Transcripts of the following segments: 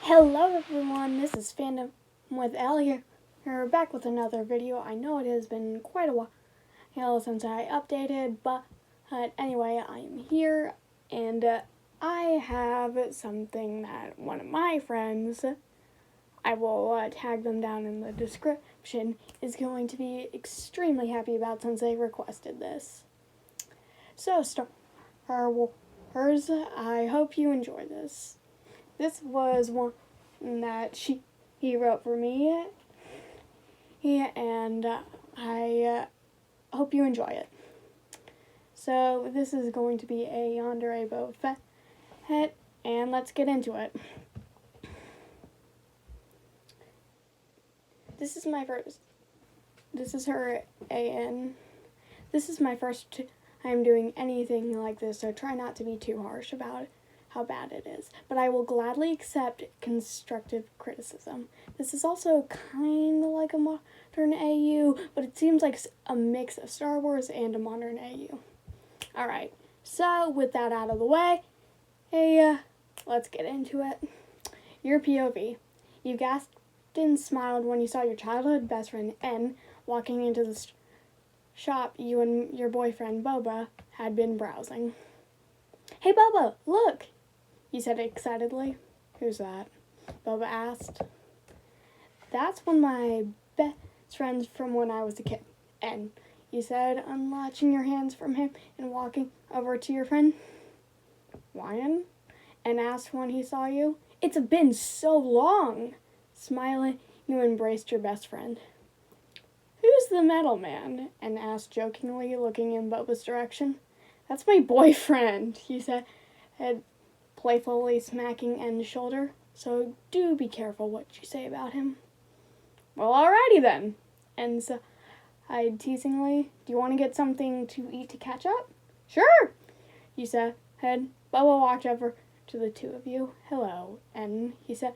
Hello everyone, this is Fandom with Ellie here. We're back with another video. I know it has been quite a while since I updated, but anyway, I'm here and I have something that one of my friends, I will tag them down in the description, is going to be extremely happy about since they requested this. So, Star Wars, I hope you enjoy this. This was one that he wrote for me, and I hope you enjoy it. So this is going to be a Yandere Boba Fett, and let's get into it. This is her AN. This is my first time doing anything like this, so try not to be too harsh about it. How bad it is, but I will gladly accept constructive criticism. This is also kind of like a modern AU, but it seems like a mix of Star Wars and a modern AU. Alright, so with that out of the way, let's get into it. Your POV. You gasped and smiled when you saw your childhood best friend, N, walking into the shop you and your boyfriend, Boba, had been browsing. "Hey, Boba, look!" you said excitedly. "Who's that?" Boba asked. "That's one of my best friends from when I was a kid." "And," you said, unlatching your hands from him and walking over to your friend. "Ryan?" and asked when he saw you. "It's been so long." Smiling, you embraced your best friend. "Who's the metal man?" and asked jokingly, looking in Boba's direction. "That's my boyfriend," he said, playfully smacking N's shoulder. "So do be careful what you say about him." "Well, alrighty then." N sighed teasingly. "Do you want to get something to eat to catch up?" "Sure," you said. Boba walked over to the two of you. "Hello," N, he said.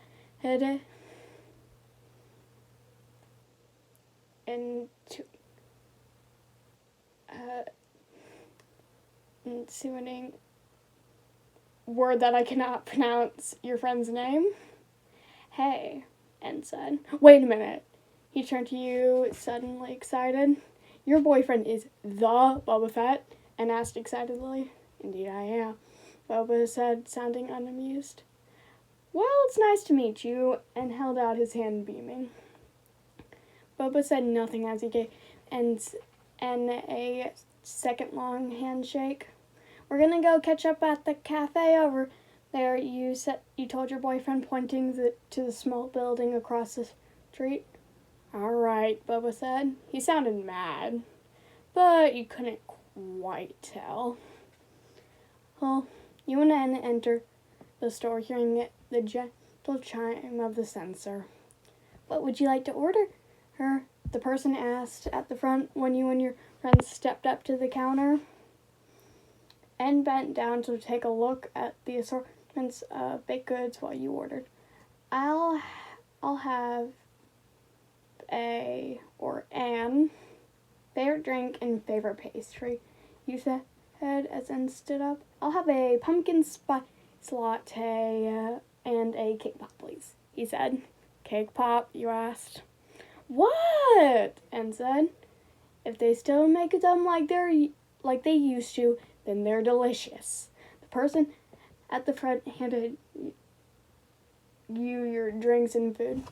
Insinuating word that I cannot pronounce your friend's name. "Hey," N said. "Wait a minute." He turned to you, suddenly excited. "Your boyfriend is the Boba Fett?" and asked excitedly. "Indeed I am," Boba said, sounding unamused. "Well, it's nice to meet you," and held out his hand, beaming. Boba said nothing as he gave N a second-long handshake. "We're gonna go catch up at the cafe over there," you told your boyfriend, pointing to the small building across the street. "All right," Boba said. He sounded mad, but you couldn't quite tell. Well, you and N entered the store, hearing the gentle chime of the sensor. "What would you like to order?" the person asked at the front when you and your friends stepped up to the counter. N bent down to take a look at the assortments of baked goods while you ordered. I'll have an favorite drink and favorite pastry," you said as N stood up. "I'll have a pumpkin spice latte and a cake pop, please," he said. "Cake pop?" you asked. "What?" N said. "If they still make them like they used to, then they're delicious." The person at the front handed you your drinks and food,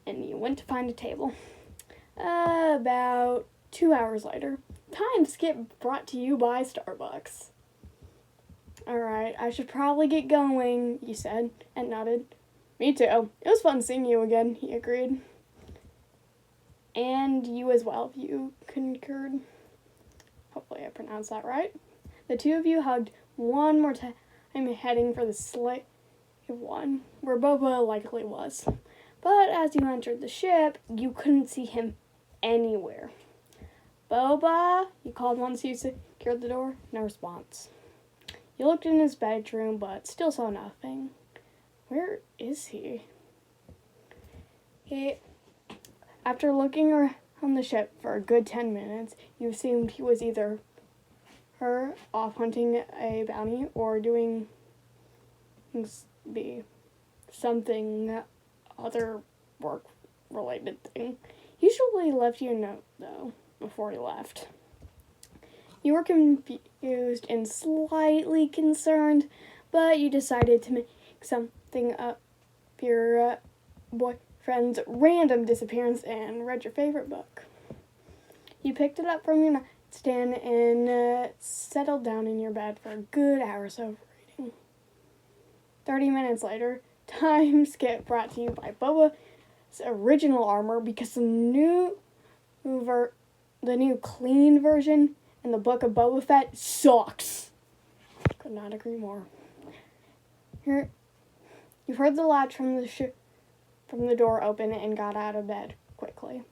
and you went to find a table. About 2 hours later, time skip brought to you by Starbucks. "Alright, I should probably get going," you said, and nodded. "Me too. It was fun seeing you again," he agreed. "And you as well," you concurred. Hopefully I pronounced that right. The two of you hugged one more time, heading for the slave one, where Boba likely was. But as you entered the ship, you couldn't see him anywhere. "Boba," you called once you secured the door. No response. You looked in his bedroom, but still saw nothing. Where is he? After looking around the ship for a good 10 minutes, you assumed he was either off hunting a bounty or doing B. something other work-related thing. He usually left you a note, though, before he left. You were confused and slightly concerned, but you decided to make something up your boyfriend's random disappearance and read your favorite book. You picked it up from your nightstand and settled down in your bed for a good hour or so of reading. 30 minutes later, time skip brought to you by Boba's original armor, because the new clean version in the book of Boba Fett sucks. Could not agree more. You heard the latch from the door open and got out of bed quickly,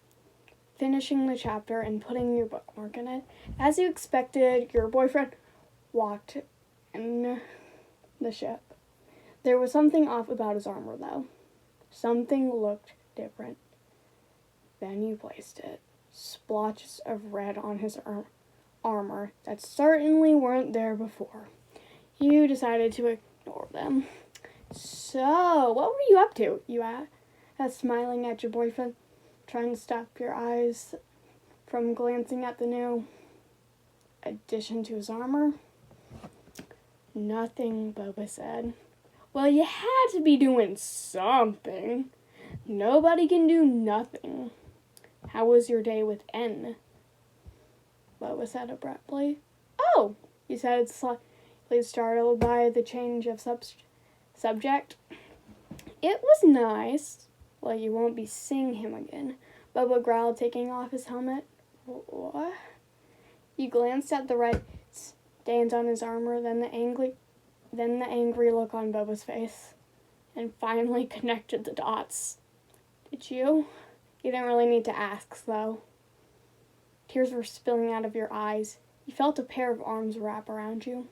finishing the chapter and putting your bookmark in it. As you expected, your boyfriend walked in the ship. There was something off about his armor, though. Something looked different. Then you placed it. Splotches of red on his armor that certainly weren't there before. You decided to ignore them. So, what were you up to? You asked, smiling at your boyfriend, trying to stop your eyes from glancing at the new addition to his armor. Nothing, Boba said. Well, you had to be doing something. Nobody can do nothing. How was your day with N? Boba said abruptly. Oh, you said, slightly startled by the change of subject. It was nice. Well, you won't be seeing him again, Boba growled, taking off his helmet. What? You glanced at the red stains on his armor, then the angry look on Boba's face, and finally connected the dots. Did you? You didn't really need to ask, though. Tears were spilling out of your eyes. You felt a pair of arms wrap around you,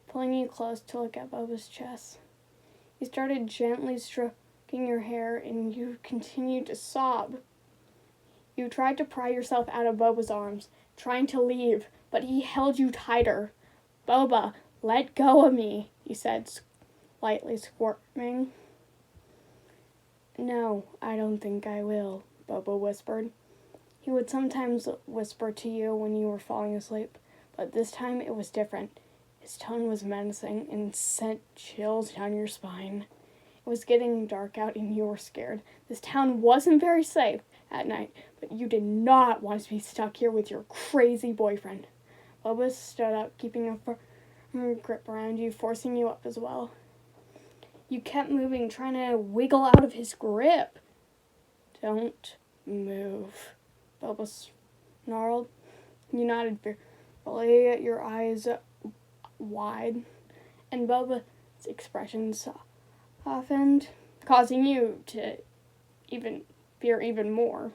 pulling you close to look at Boba's chest. He started gently stroking your hair, and you continued to sob. You tried to pry yourself out of Boba's arms, trying to leave, but he held you tighter. Boba, let go of me, you said, slightly squirming. No, I don't think I will, Boba whispered. He would sometimes whisper to you when you were falling asleep, but this time it was different. His tone was menacing and sent chills down your spine. It was getting dark out and you were scared. This town wasn't very safe at night, but you did not want to be stuck here with your crazy boyfriend. Boba stood up, keeping a firm grip around you, forcing you up as well. You kept moving, trying to wiggle out of his grip. Don't move, Boba snarled. You nodded fearfully, your eyes wide, and Boba's expression softened, causing you to fear even more.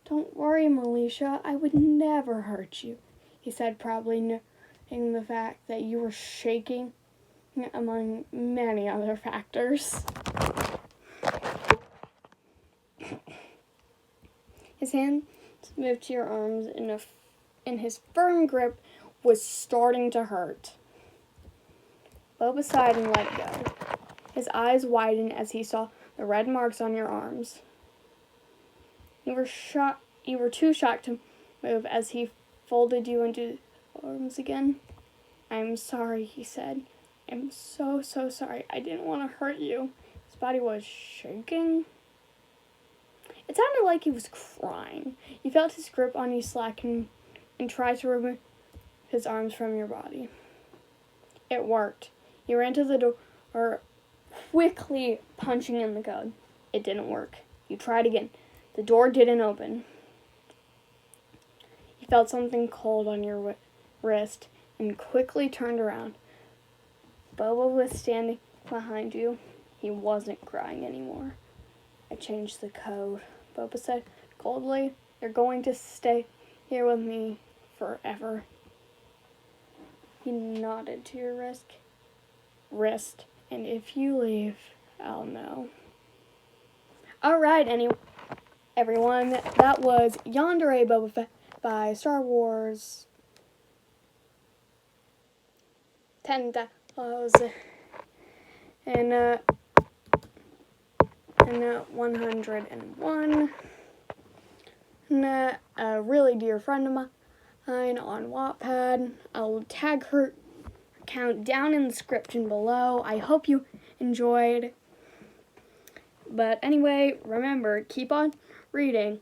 Don't worry, Militia, I would never hurt you, he said, probably noting the fact that you were shaking among many other factors. His hand moved to your arms, and his firm grip was starting to hurt. Boba sighed and let it go. His eyes widened as he saw the red marks on your arms. You were too shocked to move as he folded you into arms again. I'm sorry, he said. I'm so sorry. I didn't want to hurt you. His body was shaking. It sounded like he was crying. You felt his grip on you slacken and tried to remove his arms from your body. It worked. You ran to the door, quickly punching in the code. It didn't work. You tried again. The door didn't open. You felt something cold on your wrist and quickly turned around. Boba was standing behind you. He wasn't crying anymore. I changed the code, Boba said coldly. You're going to stay here with me forever. He nodded to your wrist, and if you leave, I'll know. Alright, everyone, that was Yandere Boba Fett by Star Wars 10,000. And and 101. And a really dear friend of mine on Wattpad. I'll tag her account down in the description below. I hope you enjoyed. But anyway, remember, keep on reading.